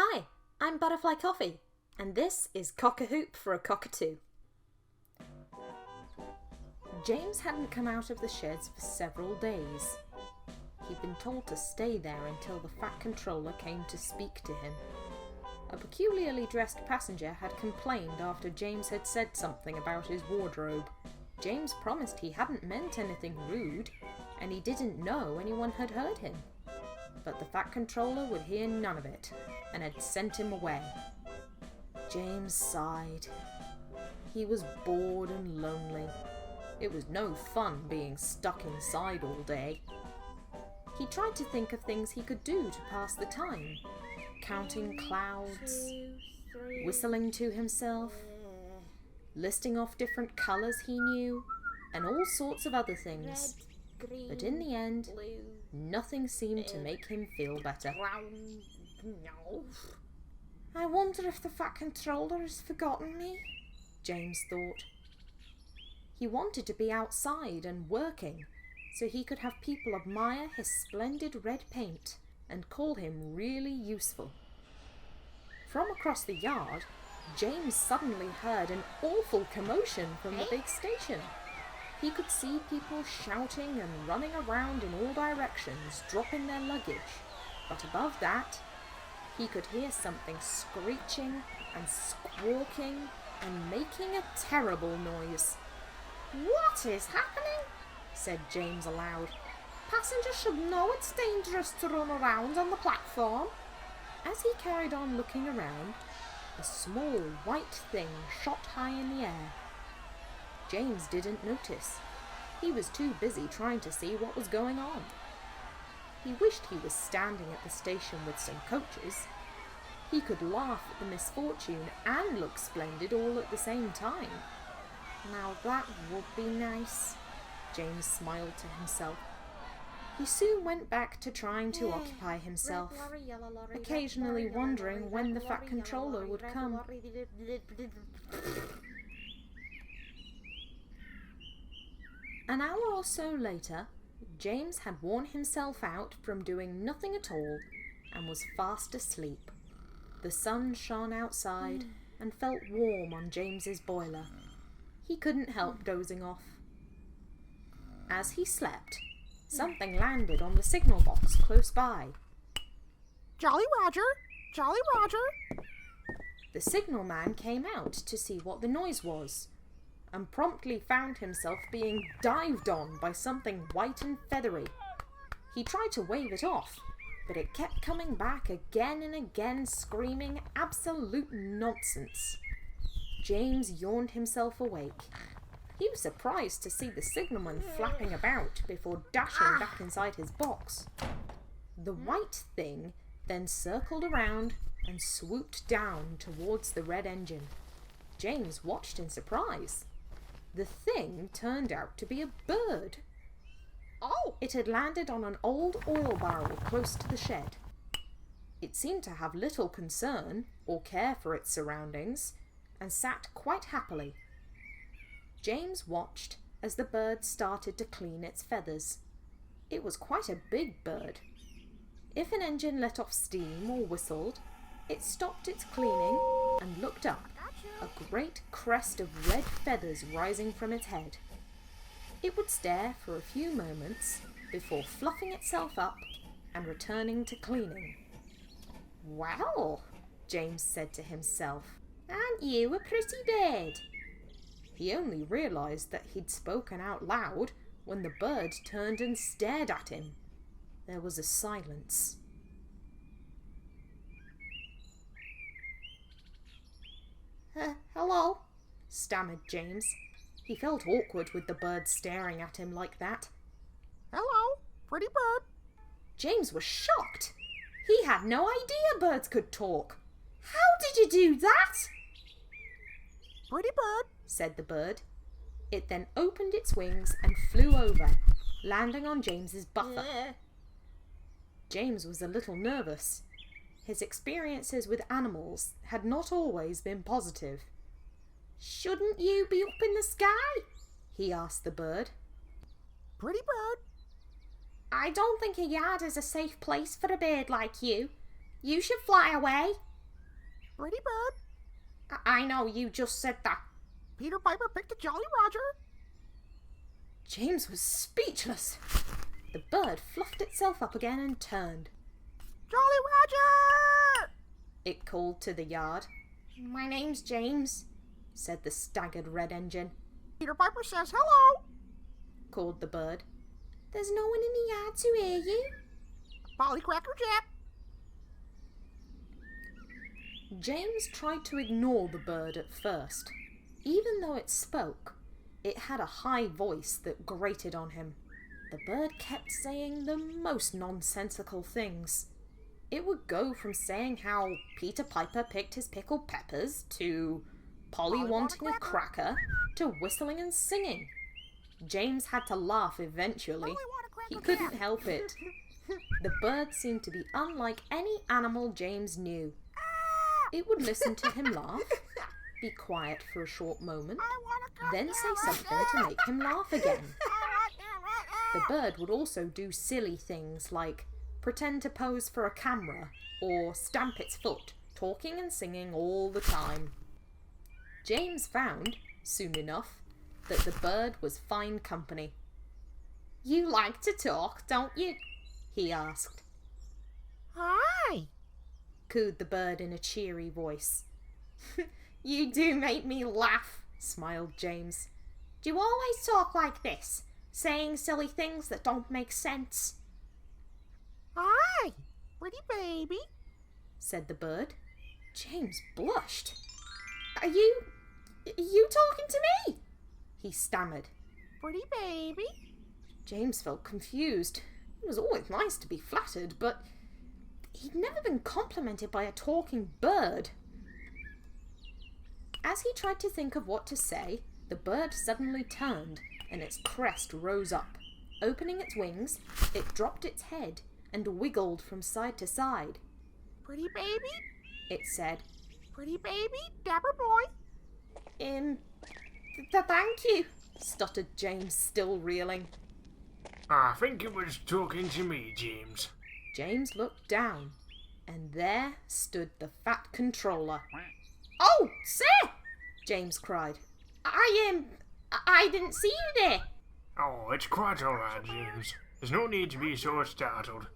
Hi, I'm ButterflyCoffee, and this is CockaHoop for a Cockatoo. James hadn't come out of the sheds for several days. He'd been told to stay there until the Fat Controller came to speak to him. A peculiarly dressed passenger had complained after James had said something about his wardrobe. James promised he hadn't meant anything rude, and he didn't know anyone had heard him. But the Fat Controller would hear none of it, and had sent him away. James sighed. He was bored and lonely. It was no fun being stuck inside all day. He tried to think of things he could do to pass the time. Counting clouds, whistling to himself, listing off different colours he knew, and all sorts of other things. But in the end, nothing seemed to make him feel better. I wonder if the Fat Controller has forgotten me, James thought. He wanted to be outside and working, so he could have people admire his splendid red paint and call him really useful. From across the yard, James suddenly heard an awful commotion from the big station. He could see people shouting and running around in all directions, dropping their luggage. But above that, he could hear something screeching and squawking and making a terrible noise. "What is happening?" said James aloud. "Passengers should know it's dangerous to run around on the platform." As he carried on looking around, a small white thing shot high in the air. James didn't notice. He was too busy trying to see what was going on. He wished he was standing at the station with some coaches. He could laugh at the misfortune and look splendid all at the same time. Now that would be nice, James smiled to himself. He soon went back to trying to occupy himself, occasionally wondering when the Fat Controller would come. An hour or so later, James had worn himself out from doing nothing at all and was fast asleep. The sun shone outside and felt warm on James's boiler. He couldn't help dozing off. As he slept, something landed on the signal box close by. Jolly Roger! Jolly Roger! The signalman came out to see what the noise was, and promptly found himself being dived on by something white and feathery. He tried to wave it off, but it kept coming back again and again, screaming absolute nonsense. James yawned himself awake. He was surprised to see the signalman flapping about before dashing back inside his box. The white thing then circled around and swooped down towards the red engine. James watched in surprise. The thing turned out to be a bird. Oh! It had landed on an old oil barrel close to the shed. It seemed to have little concern or care for its surroundings and sat quite happily. James watched as the bird started to clean its feathers. It was quite a big bird. If an engine let off steam or whistled, it stopped its cleaning and looked up, a great crest of red feathers rising from its head. It would stare for a few moments before fluffing itself up and returning to cleaning. "Well," James said to himself, "aren't you a pretty bird?" He only realised that he'd spoken out loud when the bird turned and stared at him. There was a silence. "Hello," stammered James. He felt awkward with the bird staring at him like that. Hello, pretty bird. James was shocked. He had no idea birds could talk. "How did you do that?" Pretty bird, said the bird. It then opened its wings and flew over, landing on James's buffer. James was a little nervous. His experiences with animals had not always been positive. "Shouldn't you be up in the sky?" he asked the bird. Pretty bird. "I don't think a yard is a safe place for a bird like you. You should fly away," Pretty bird. I know, you just said that. Peter Piper picked a Jolly Roger. James was speechless. The bird fluffed itself up again and turned. Jolly Roger! It called to the yard. My name's James, said the staggered red engine. Peter Piper says hello, called the bird. There's no one in the yard to hear you. Polly Cracker Jack. James tried to ignore the bird at first. Even though it spoke, it had a high voice that grated on him. The bird kept saying the most nonsensical things. It would go from saying how Peter Piper picked his pickled peppers to Polly wanting a cracker to whistling and singing. James had to laugh eventually. He couldn't help it. The bird seemed to be unlike any animal James knew. It would listen to him laugh, be quiet for a short moment, then say something to make him laugh again. The bird would also do silly things like pretend to pose for a camera or stamp its foot, talking and singing all the time. James found, soon enough, that the bird was fine company. You like to talk, don't you? He asked. Hi, cooed the bird in a cheery voice. You do make me laugh, smiled James. Do you always talk like this, saying silly things that don't make sense? Hi, pretty baby, said the bird. James blushed. Are you talking to me? He stammered. Pretty baby. James felt confused. It was always nice to be flattered, but he'd never been complimented by a talking bird. As he tried to think of what to say, the bird suddenly turned and its crest rose up. Opening its wings, it dropped its head and wiggled from side to side. Pretty baby, it said. Pretty baby, dapper boy. Thank you, stuttered James, still reeling. I think it was talking to me, James. James looked down, and there stood the Fat Controller. Oh, sir! James cried. I didn't see you there. Oh, it's quite all right, James. There's no need to be so startled.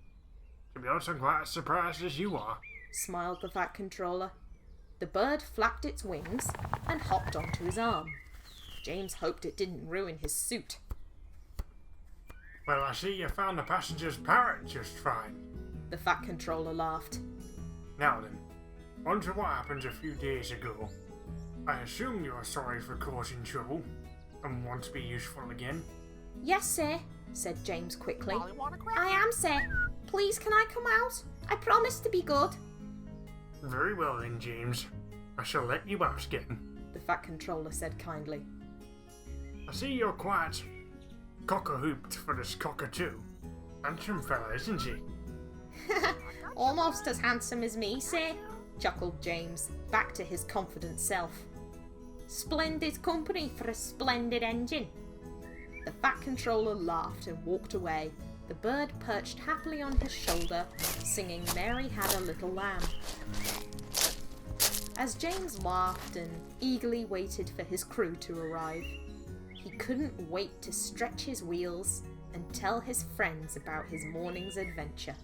To be honest, I'm quite as surprised as you are, smiled the Fat Controller. The bird flapped its wings and hopped onto his arm. James hoped it didn't ruin his suit. Well, I see you found the passenger's parrot just fine. The Fat Controller laughed. Now then, on to what happened a few days ago. I assume you're sorry for causing trouble and want to be useful again? Yes, sir, said James quickly. I am, sir. Please, can I come out? I promise to be good. Very well then, James. I shall let you out again, the Fat Controller said kindly. I see you're quite CockaHooped for this Cockatoo. Handsome fella, isn't he? Almost as handsome as me, sir, chuckled James, back to his confident self. Splendid company for a splendid engine. The Fat Controller laughed and walked away, the bird perched happily on his shoulder, singing Mary Had a Little Lamb. As James laughed and eagerly waited for his crew to arrive, he couldn't wait to stretch his wheels and tell his friends about his morning's adventure.